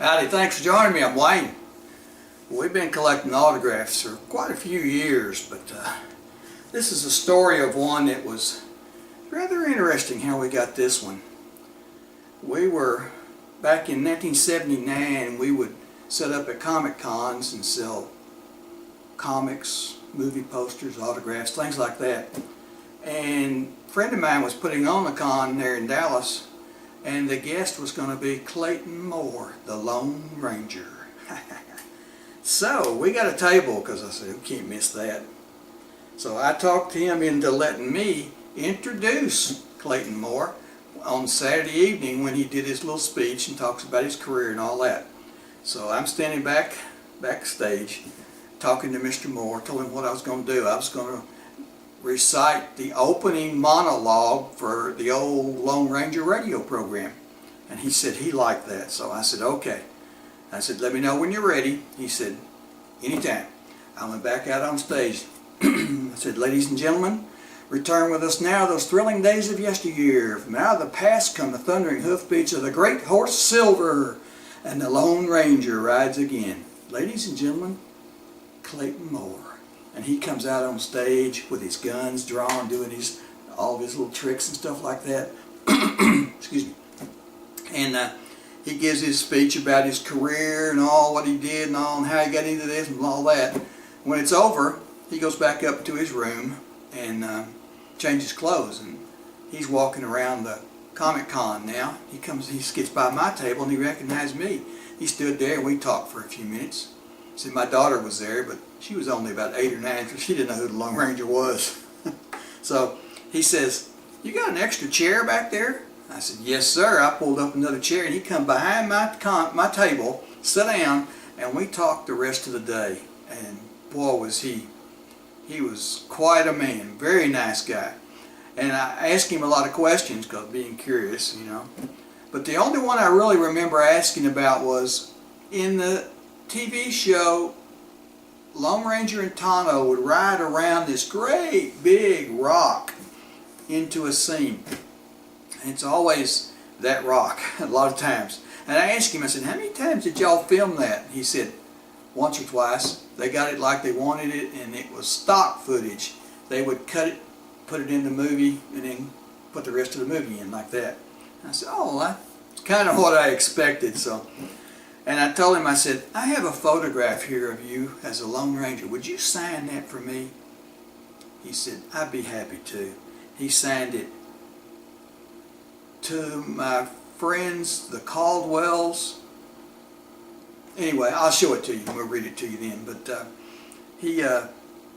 Howdy, thanks for joining me. I'm Wayne. We've been collecting autographs for quite a few years, but this is a story of one that was rather interesting how we got this one. We were, back in 1979, we would set up at Comic Cons and sell comics, movie posters, autographs, things like that. And a friend of mine was putting on the con there in Dallas, and the guest was going to be Clayton Moore, the Lone Ranger. So we got a table because I said, we can't miss that. So I talked him into letting me introduce Clayton Moore on Saturday evening when he did his little speech and talks about his career and all that. So I'm standing backstage talking to Mr. Moore, told him what I was going to do. I was going to recite the opening monologue for the old Lone Ranger radio program. And he said he liked that. So I said, okay. I said, let me know when you're ready. He said, anytime. I went back out on stage. I said, ladies and gentlemen, return with us now those thrilling days of yesteryear. From out of the past come the thundering hoofbeats of the great horse Silver, and the Lone Ranger rides again. Ladies and gentlemen, Clayton Moore. And he comes out on stage with his guns drawn, doing all of his little tricks and stuff like that. Excuse me. And he gives his speech about his career and all what he did and all and how he got into this and all that. When it's over, he goes back up to his room and changes clothes. And he's walking around the Comic Con now. He gets by my table and he recognized me. He stood there and we talked for a few minutes. See, my daughter was there, but she was only about 8 or 9, so she didn't know who the Lone Ranger was. So he says, you got an extra chair back there? I said, yes, sir. I pulled up another chair, and he come behind my table, sat down, and we talked the rest of the day. And boy, was he was quite a man, very nice guy. And I asked him a lot of questions because being curious, you know. But the only one I really remember asking about was in the TV show, Lone Ranger and Tonto would ride around this great big rock into a scene. And it's always that rock, a lot of times. And I asked him, I said, how many times did y'all film that? He said, once or twice. They got it like they wanted it, and it was stock footage. They would cut it, put it in the movie, and then put the rest of the movie in like that. And I said, oh, that's kind of what I expected. So. And I told him, I said, I have a photograph here of you as a Lone Ranger. Would you sign that for me? He said, I'd be happy to. He signed it to my friends, the Caldwells. Anyway, I'll show it to you. We'll read it to you then. But he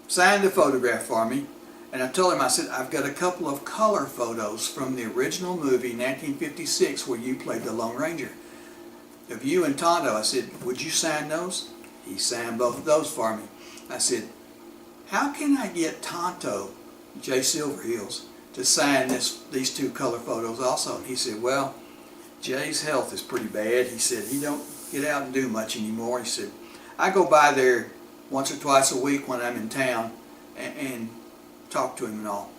signed the photograph for me. And I told him, I said, I've got a couple of color photos from the original movie, 1956, where you played the Lone Ranger. Of you and Tonto. I said, would you sign those? He signed both of those for me. I said, how can I get Tonto, Jay Silverheels, to sign these two color photos also? And he said, well, Jay's health is pretty bad. He said, he don't get out and do much anymore. He said, I go by there once or twice a week when I'm in town and talk to him and all.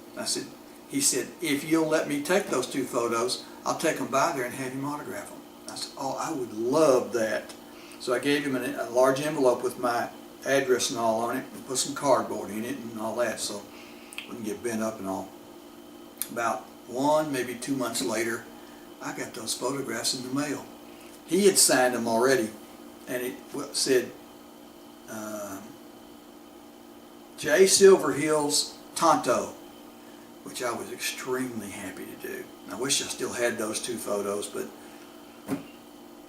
He said, if you'll let me take those two photos, I'll take them by there and have him autograph them. I said, oh, I would love that. So I gave him a large envelope with my address and all on it, and put some cardboard in it and all that, so it wouldn't get bent up and all. About 1, maybe 2 months later, I got those photographs in the mail. He had signed them already, and it said, Jay Silverheels, Tonto, which I was extremely happy to do. I wish I still had those two photos, but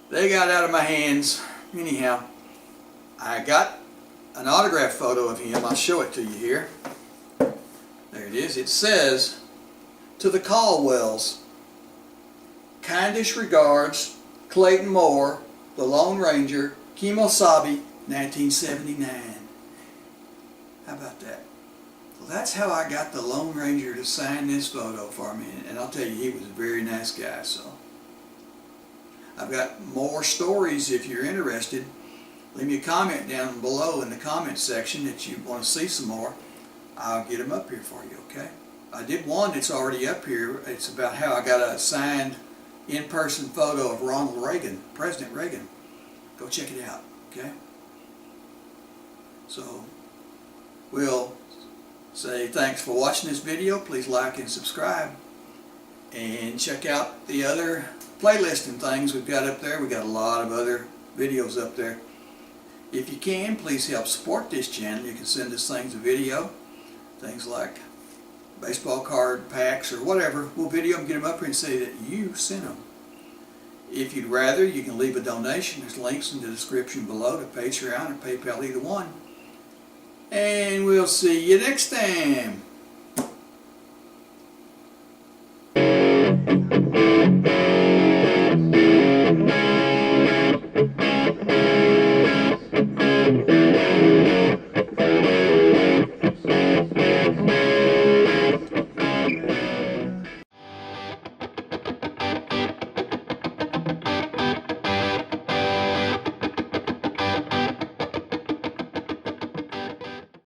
they got out of my hands. Anyhow, I got an autograph photo of him. I'll show it to you here. There it is. It says, to the Caldwells, kindest regards, Clayton Moore, the Lone Ranger, Kemosabe, 1979. How about that? Well, that's how I got the Lone Ranger to sign this photo for me. And I'll tell you, he was a very nice guy. So I've got more stories if you're interested. Leave me a comment down below in the comment section that you want to see some more. I'll get them up here for you, okay? I did one that's already up here. It's about how I got a signed in-person photo of Ronald Reagan, President Reagan. Go check it out, okay? So, we'll say thanks for watching this video. Please like and subscribe. And check out the other playlist and things we've got up there. We've got a lot of other videos up there. If you can, please help support this channel. You can send us things a video, things like baseball card packs or whatever. We'll video them, get them up here and say that you sent them. If you'd rather, you can leave a donation. There's links in the description below to Patreon or PayPal, either one. And we'll see you next time.